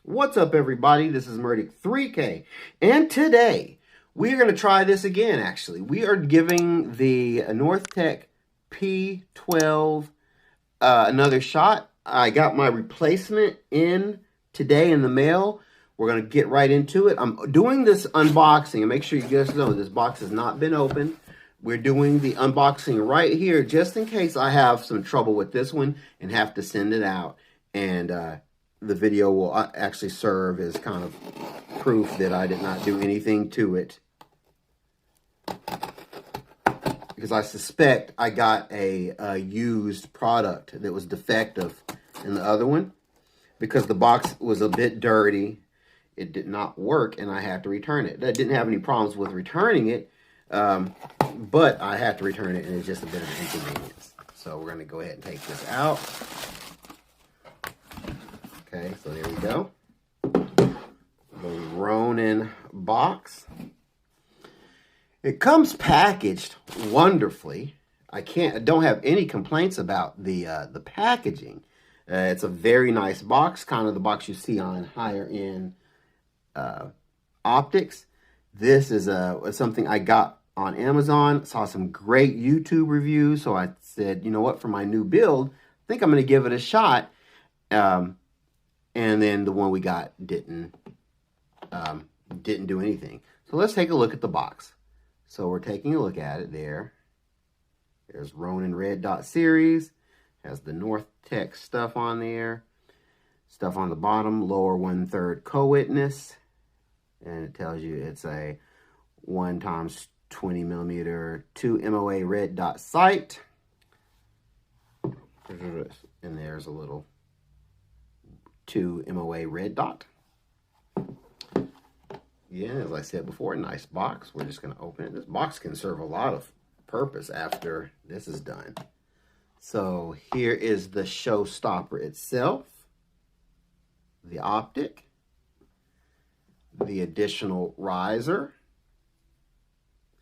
What's up, everybody? This is NORTHTAC 3K, and today we're going to try this again. Actually, we are giving the NORTHTAC P12 another shot. I got my replacement in today in the mail. We're going to get right into it. I'm doing this unboxing, and make sure you guys know this box has not been opened. We're doing the unboxing right here just in case I have some trouble with this one and have to send it out. And the video will actually serve as kind of proof that I did not do anything to it. Because I suspect I got a used product that was defective in the other one. Because the box was a bit dirty. It did not work and I had to return it. I didn't have any problems with returning it. But I had to return it and it's just a bit of an inconvenience. So we're going to go ahead and take this out. Okay, so there we go. The Ronin box. It comes packaged wonderfully. I don't have any complaints about the packaging. It's a very nice box, kind of the box you see on higher end optics. This is something I got on Amazon. Saw some great YouTube reviews, so I said, you know what, for my new build, I think I'm going to give it a shot. And then the one we got didn't do anything. So let's take a look at the box. So we're taking a look at it there. There's Ronin Red Dot Series. Has the NORTHTAC stuff on there. Stuff on the bottom, lower 1/3 co-witness. And it tells you it's a 1x20mm 2 MOA red dot sight. And there's a little 2 MOA red dot. Yeah, as I said before, nice box. We're just going to open it. This box can serve a lot of purpose after this is done. So here is the showstopper itself. The optic. The additional riser.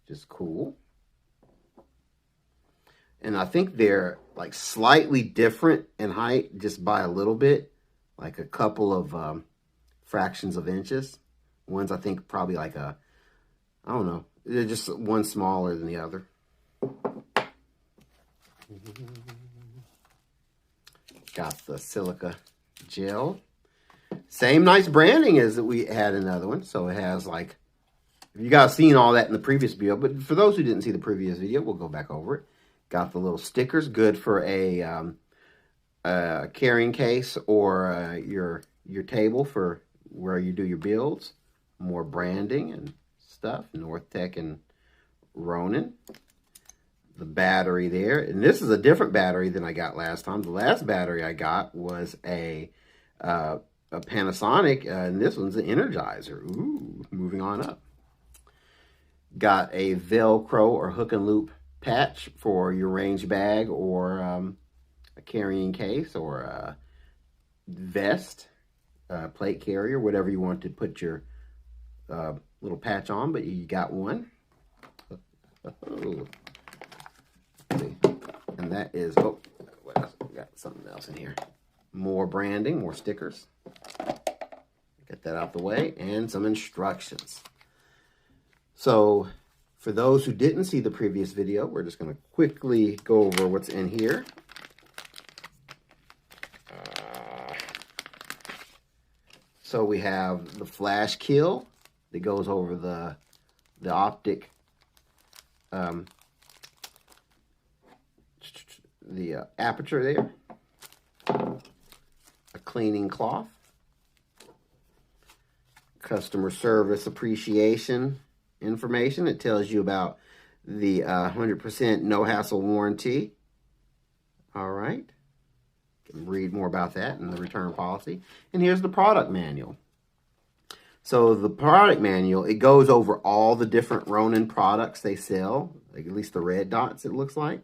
Which is cool. And I think they're like slightly different in height just by a little bit. Like a couple of fractions of inches. One's, I think, probably like I don't know. They're just one smaller than the other. Got the silica gel. Same nice branding as that we had in the other one. So it has like, you guys seen all that in the previous video. But for those who didn't see the previous video, we'll go back over it. Got the little stickers. Good for a carrying case or your table for where you do your builds. More branding and stuff. NORTHTAC and Ronin. The battery there. And this is a different battery than I got last time. The last battery I got was a Panasonic. And this one's an Energizer. Ooh, moving on up. Got a Velcro or hook and loop patch for your range bag or a carrying case or a vest, plate carrier, whatever you want to put your little patch on, but you got one. And that is, oh, what else? We got something else in here. More branding, more stickers. Get that out the way, and some instructions. So, for those who didn't see the previous video, we're just going to quickly go over what's in here. So we have the flash kill that goes over the optic, the aperture there. A cleaning cloth. Customer service appreciation information. It tells you about the 100% no hassle warranty. All right. Read more about that in the return policy. And here's the product manual. So the product manual, it goes over all the different Ronin products they sell, like at least the red dots it looks like.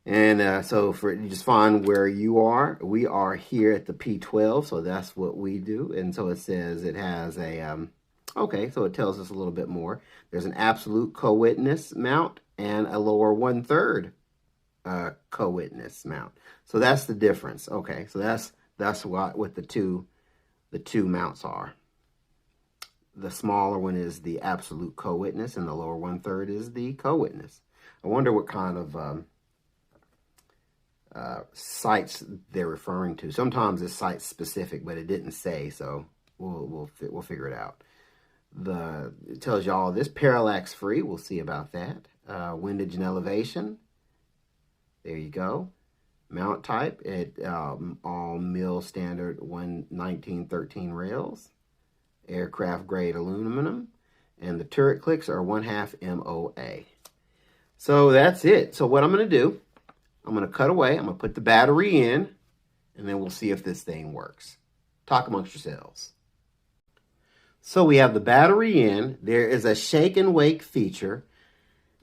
And so for you just find where you are. We are here at the P12, so that's what we do. And so it says it has a, okay, so it tells us a little bit more. There's an absolute co-witness mount and a lower 1/3 co-witness mount. So that's the difference. Okay, so that's what the two the two mounts are. The smaller one is the absolute co-witness, and the lower 1/3 is the co-witness. I wonder what kind of sites they're referring to. Sometimes it's site specific, but it didn't say, so we'll figure it out. It tells you all this, parallax free. We'll see about that. Windage and elevation. There you go. Mount type at all mill standard 1913 rails. Aircraft grade aluminum, and the turret clicks are 1/2 MOA. So that's it. So what I'm going to do, I'm going to cut away. I'm going to put the battery in, and then we'll see if this thing works. Talk amongst yourselves. So we have the battery in. There is a shake and wake feature,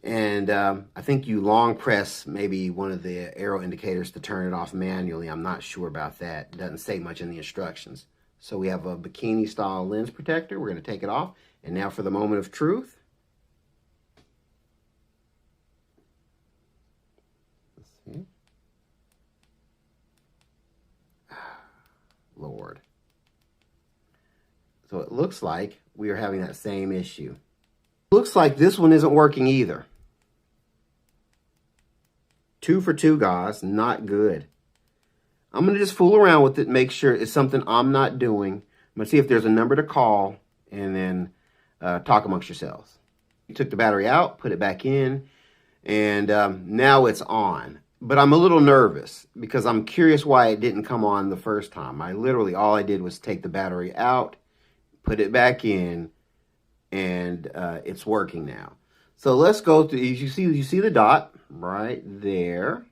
and I think you long press maybe one of the arrow indicators to turn it off manually. I'm not sure about that. It doesn't say much in the instructions. So we have a bikini style lens protector. We're going to take it off. And now for the moment of truth. Let's see. Lord. So it looks like we are having that same issue. Looks like this one isn't working either. 2 for 2, guys. Not good. I'm going to just fool around with it, make sure it's something I'm not doing. I'm going to see if there's a number to call, and then talk amongst yourselves. You took the battery out, put it back in, and now it's on. But I'm a little nervous because I'm curious why it didn't come on the first time. All I did was take the battery out, put it back in, and it's working now. So let's go through. You see the dot right there.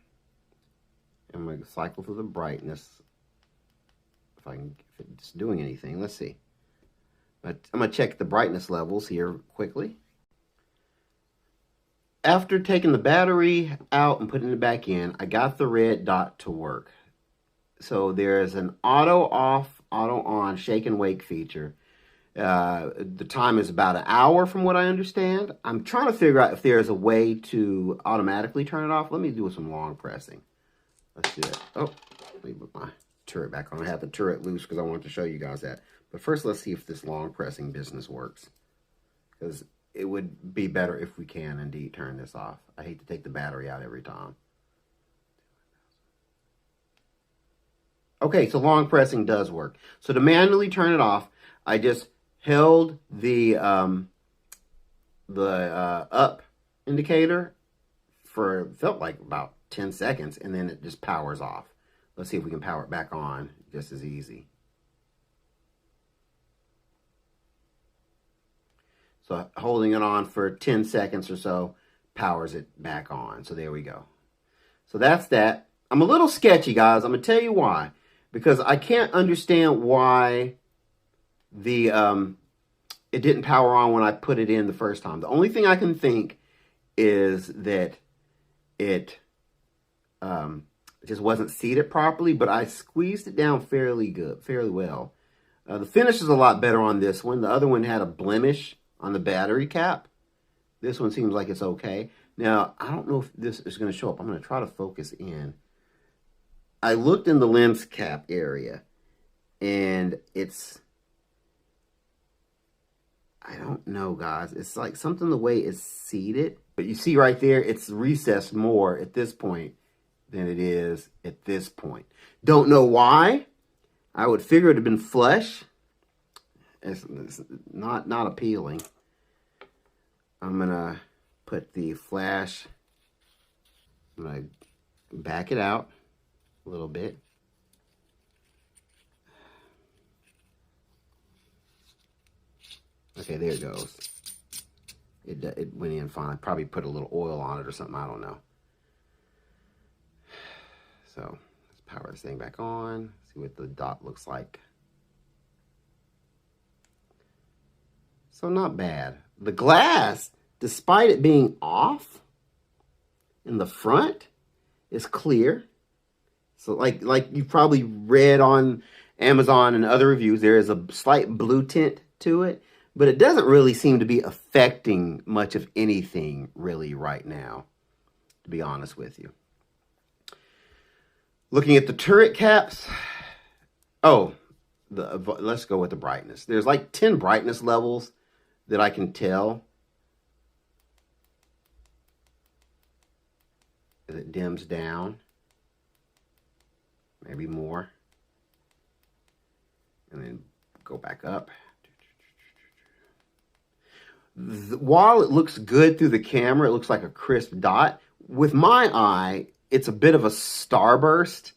I'm going to cycle through the brightness. If it's doing anything, let's see. But I'm going to check the brightness levels here quickly. After taking the battery out and putting it back in, I got the red dot to work. So there's an auto off, auto on, shake and wake feature. The time is about an hour from what I understand. I'm trying to figure out if there's a way to automatically turn it off. Let me do some long pressing. Let's do that. Oh, let me put my turret back on. I have the turret loose because I wanted to show you guys that. But first, let's see if this long pressing business works. Because it would be better if we can indeed turn this off. I hate to take the battery out every time. Okay, so long pressing does work. So to manually turn it off, I just held the up indicator for, felt like about 10 seconds, and then it just powers off. Let's see if we can power it back on just as easy. So holding it on for 10 seconds or so powers it back on. So there we go. So that's that. I'm a little sketchy, guys. I'm going to tell you why. Because I can't understand why the it didn't power on when I put it in the first time. The only thing I can think is that it just wasn't seated properly, but I squeezed it down fairly well. The finish is a lot better on this one. The other one had a blemish on the battery cap. This one seems like it's okay. Now, I don't know if this is going to show up. I'm going to try to focus in. I looked in the lens cap area, and it's, I don't know, guys. It's like something the way it's seated. But you see right there, it's recessed more at this point than it is at this point. Don't know why. I would figure it would have been flush. It's not appealing. I'm going to put the flash, I'm going to back it out a little bit. Okay, there it goes. It went in fine. I probably put a little oil on it or something. I don't know. So let's power this thing back on. See what the dot looks like. So not bad. The glass, despite it being off in the front, is clear. So like you probably read on Amazon and other reviews, there is a slight blue tint to it, but it doesn't really seem to be affecting much of anything really right now, to be honest with you. Looking at the turret caps. Oh, let's go with the brightness. There's like 10 brightness levels that I can tell as it dims down. Maybe more. And then go back up. While it looks good through the camera, it looks like a crisp dot. With my eye, it's a bit of a starburst,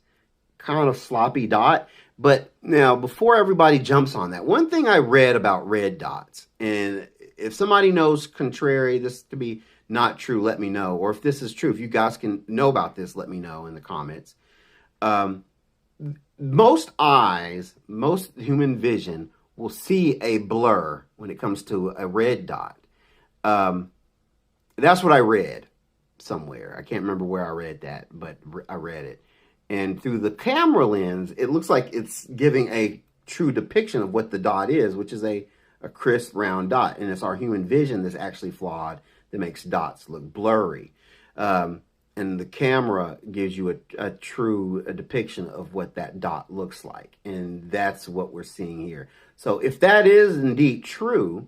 kind of sloppy dot. But now, before everybody jumps on that, one thing I read about red dots, and if somebody knows contrary, this to be not true, let me know. Or if this is true, if you guys can know about this, let me know in the comments. Most eyes, most human vision will see a blur when it comes to a red dot. That's what I read somewhere. I can't remember where I read that, but I read it. And through the camera lens, it looks like it's giving a true depiction of what the dot is, which is a crisp round dot. And it's our human vision that's actually flawed that makes dots look blurry. And the camera gives you a true depiction of what that dot looks like. And that's what we're seeing here. So if that is indeed true,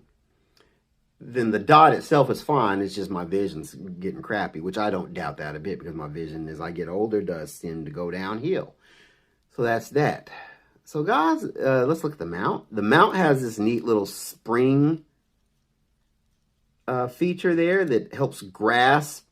then the dot itself is fine. It's just my vision's getting crappy, which I don't doubt that a bit, because my vision, as I get older, does tend to go downhill. So that's that. So guys, let's look at the mount. The mount has this neat little spring feature there that helps grasp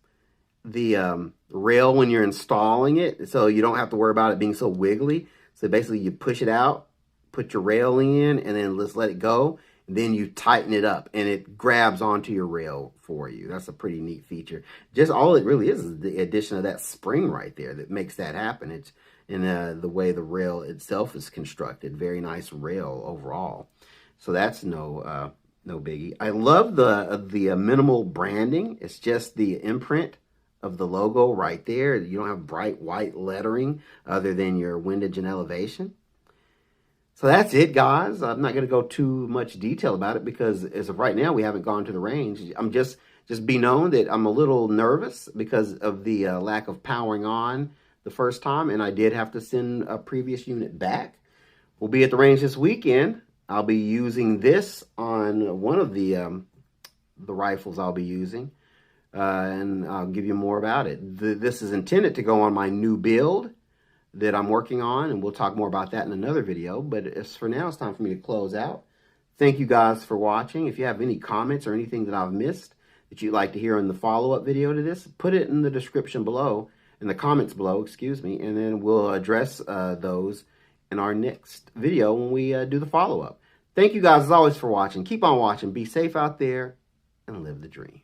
the rail when you're installing it, so you don't have to worry about it being so wiggly. So basically you push it out, put your rail in, and then let's let it go. And then you tighten it up and it grabs onto your rail for you. That's a pretty neat feature. Just all it really is the addition of that spring right there that makes that happen. It's in the way the rail itself is constructed. Very nice rail overall. So that's no biggie. I love the minimal branding. It's just the imprint of the logo right there. You don't have bright white lettering other than your windage and elevation. So that's it, guys. I'm not going to go too much detail about it because as of right now, we haven't gone to the range. I'm just be known that I'm a little nervous because of the lack of powering on the first time, and I did have to send a previous unit back. We'll be at the range this weekend. I'll be using this on one of the rifles I'll be using, and I'll give you more about it. This is intended to go on my new build that I'm working on, and we'll talk more about that in another video. But as for now, it's time for me to close out. Thank you guys for watching. If you have any comments or anything that I've missed that you'd like to hear in the follow-up video to this, put it in the description below, in the comments below, excuse me, and then we'll address those in our next video when we do the follow-up. Thank you guys, as always, for watching. Keep on watching. Be safe out there and live the dream.